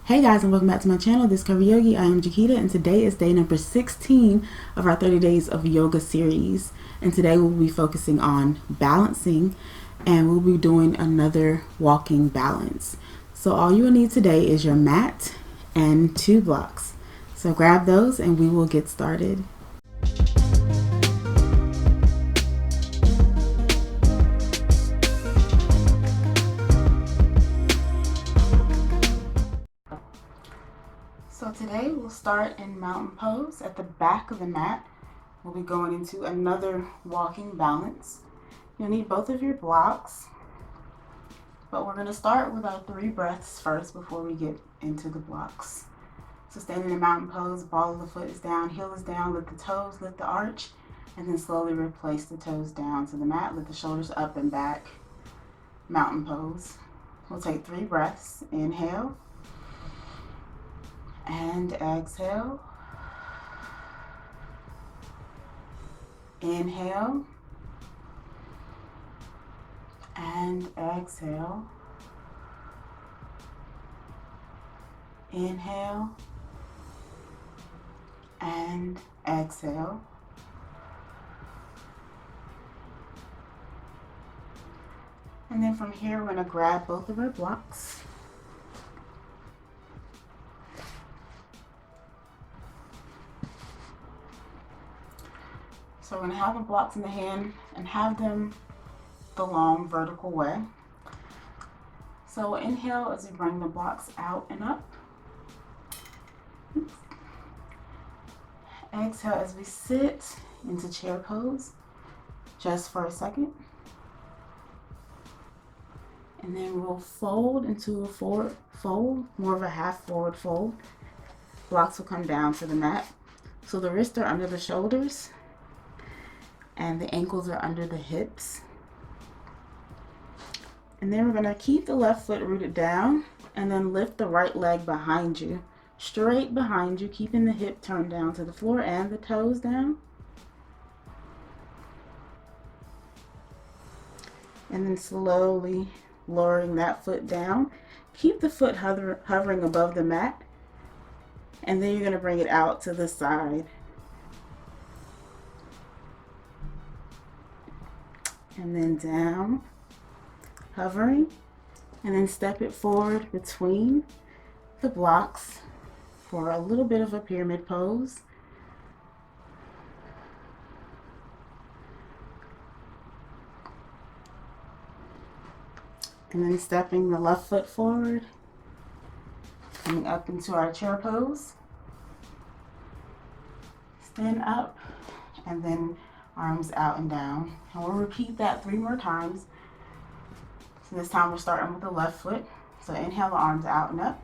Hey guys, and welcome back to my channel, This Curvi Yogi. I am Jakita, and today is day number 16 of our 30 days of yoga series. And today we'll be focusing on balancing, and we'll be doing another walking balance. So all you will need today is your mat and 2 blocks. So grab those and we will get started. So today we'll start in mountain pose at the back of the mat. We'll be going into another walking balance. You'll need both of your blocks, but we're going to start with our 3 breaths first before we get into the blocks. So standing in mountain pose, ball of the foot is down, heel is down, lift the toes, lift the arch, and then slowly replace the toes down to the mat. Lift the shoulders up and back, mountain pose. We'll take 3 breaths. Inhale and exhale. Inhale and exhale. Inhale and exhale. And then from here, we're going to grab both of our blocks. So we're going to have the blocks in the hand and have them the long vertical way. So inhale as we bring the blocks out and up. Exhale as we sit into chair pose just for a second. And then we'll fold into a forward fold, more of a half forward fold. Blocks will come down to the mat. So the wrists are under the shoulders and the ankles are under the hips. And then we're going to keep the left foot rooted down and then lift the right leg behind you, straight behind you, keeping the hip turned down to the floor and the toes down. And then slowly lowering that foot down. Keep the foot hovering above the mat, and then you're going to bring it out to the side. And then down, hovering, and then step it forward between the blocks for a little bit of a pyramid pose. And then stepping the left foot forward, coming up into our chair pose. Stand up, and then arms out and down. And we'll repeat that 3 more times. So this time we're starting with the left foot. So inhale, the arms out and up.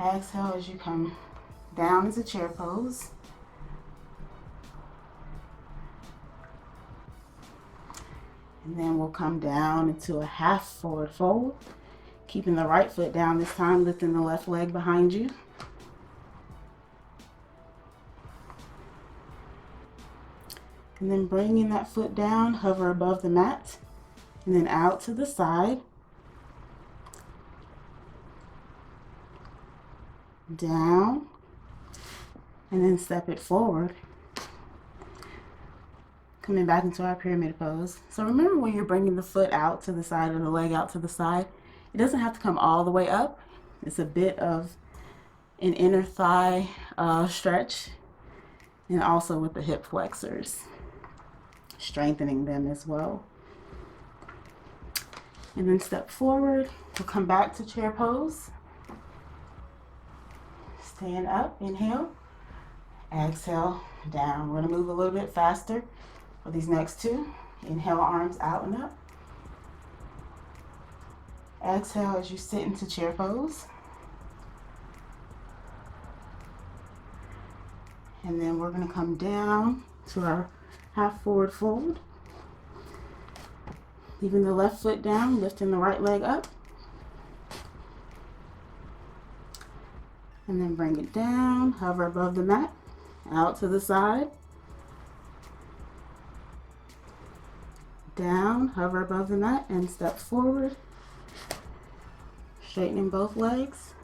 Exhale as you come down into chair pose. And then we'll come down into a half forward fold, keeping the right foot down this time, lifting the left leg behind you. And then bringing that foot down, hover above the mat, and then out to the side. Down, and then step it forward. Coming back into our pyramid pose. So remember, when you're bringing the foot out to the side or the leg out to the side, it doesn't have to come all the way up. It's a bit of an inner thigh stretch, and also with the hip flexors, strengthening them as well. And then step forward. We'll come back to chair pose. Stand up, inhale, exhale, down. We're going to move a little bit faster for these next 2. Inhale, arms out and up. Exhale as you sit into chair pose. And then we're going to come down to our half forward fold. Leaving the left foot down, lifting the right leg up. And then bring it down, hover above the mat, out to the side. Down, hover above the mat, and step forward. Straightening both legs.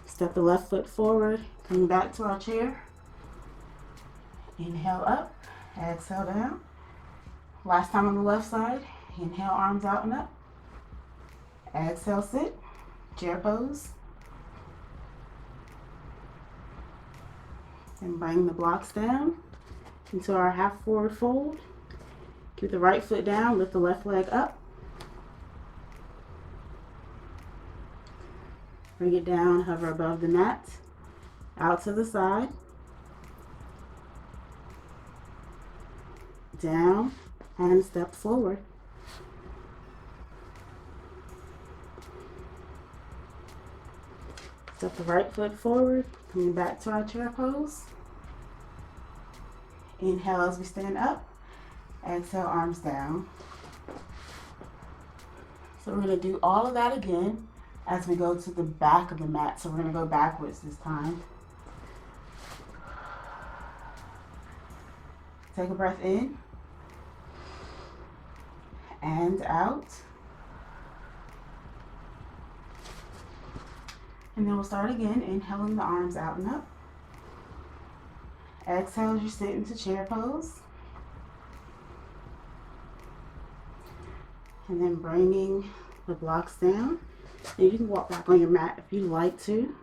Step the left foot forward, coming back to our chair. Inhale up, exhale down. Last time on the left side. Inhale, arms out and up. Exhale, sit, chair pose. And bring the blocks down into our half forward fold. Keep the right foot down, lift the left leg up. Bring it down, hover above the mat, out to the side, down, and step forward. Step the right foot forward, coming back to our chair pose. Inhale as we stand up, exhale, arms down. So we're going to do all of that again as we go to the back of the mat. So we're going to go backwards this time. Take a breath in and out. And then we'll start again, inhaling the arms out and up. Exhale as you sit into chair pose. And then bringing the blocks down. And you can walk back on your mat if you like to.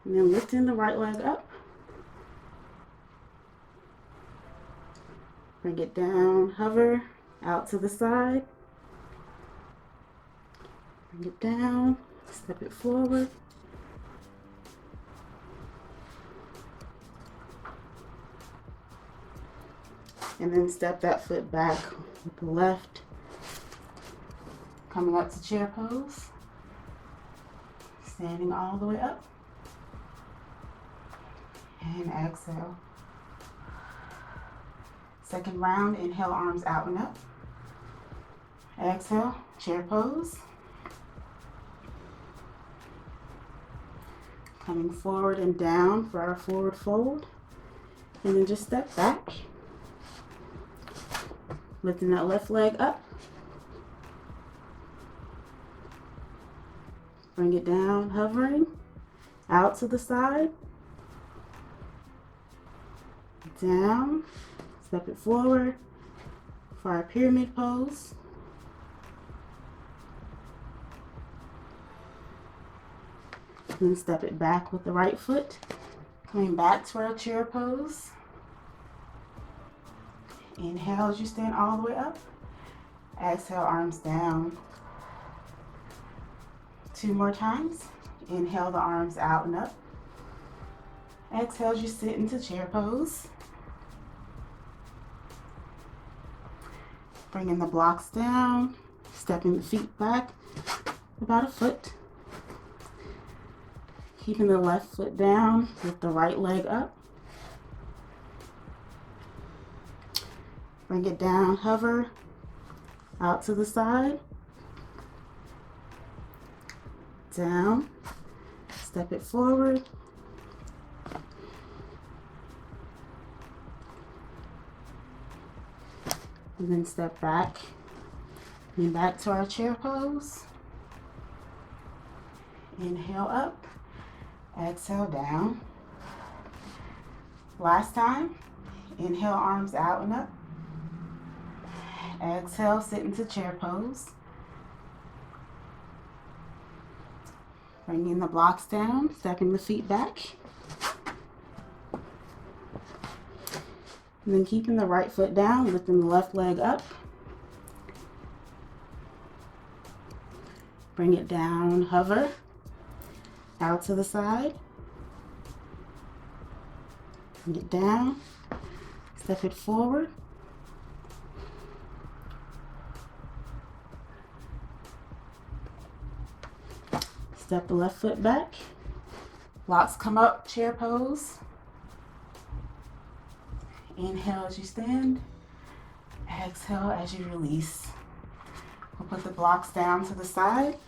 And then lifting the right leg up. Bring it down, hover, out to the side. Bring it down, step it forward. And then step that foot back with the left. Coming up to chair pose. Standing all the way up. And exhale. Second round, inhale, arms out and up. Exhale, chair pose. Coming forward and down for our forward fold. And then just step back. Lifting that left leg up. Bring it down, hovering. Out to the side. Down. Step it forward for our pyramid pose. And then step it back with the right foot. Coming back to our chair pose. Inhale as you stand all the way up. Exhale, arms down. 2 more times. Inhale the arms out and up. Exhale as you sit into chair pose. Bringing the blocks down. Stepping the feet back about a foot. Keeping the left foot down with the right leg up. Bring it down, hover, out to the side, down, step it forward, and then step back, and back to our chair pose. Inhale up, exhale down. Last time, inhale, arms out and up. Exhale, sit into chair pose. Bringing the blocks down, stepping the feet back. And then keeping the right foot down, lifting the left leg up. Bring it down, hover, out to the side. Bring it down, step it forward. Step the left foot back. Blocks come up, chair pose. Inhale as you stand. Exhale as you release. We'll put the blocks down to the side.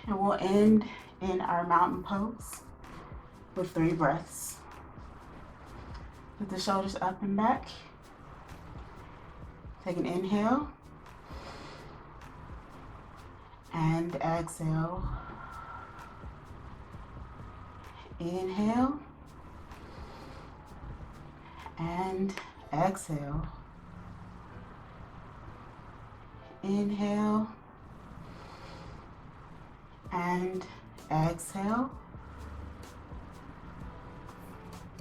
And we'll end in our mountain pose with 3 breaths. Lift the shoulders up and back. Take an inhale. And exhale. Inhale. And exhale. Inhale. And exhale.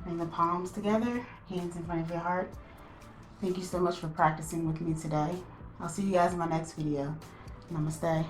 Bring the palms together, hands in front of your heart. Thank you so much for practicing with me today. I'll see you guys in my next video. Namaste.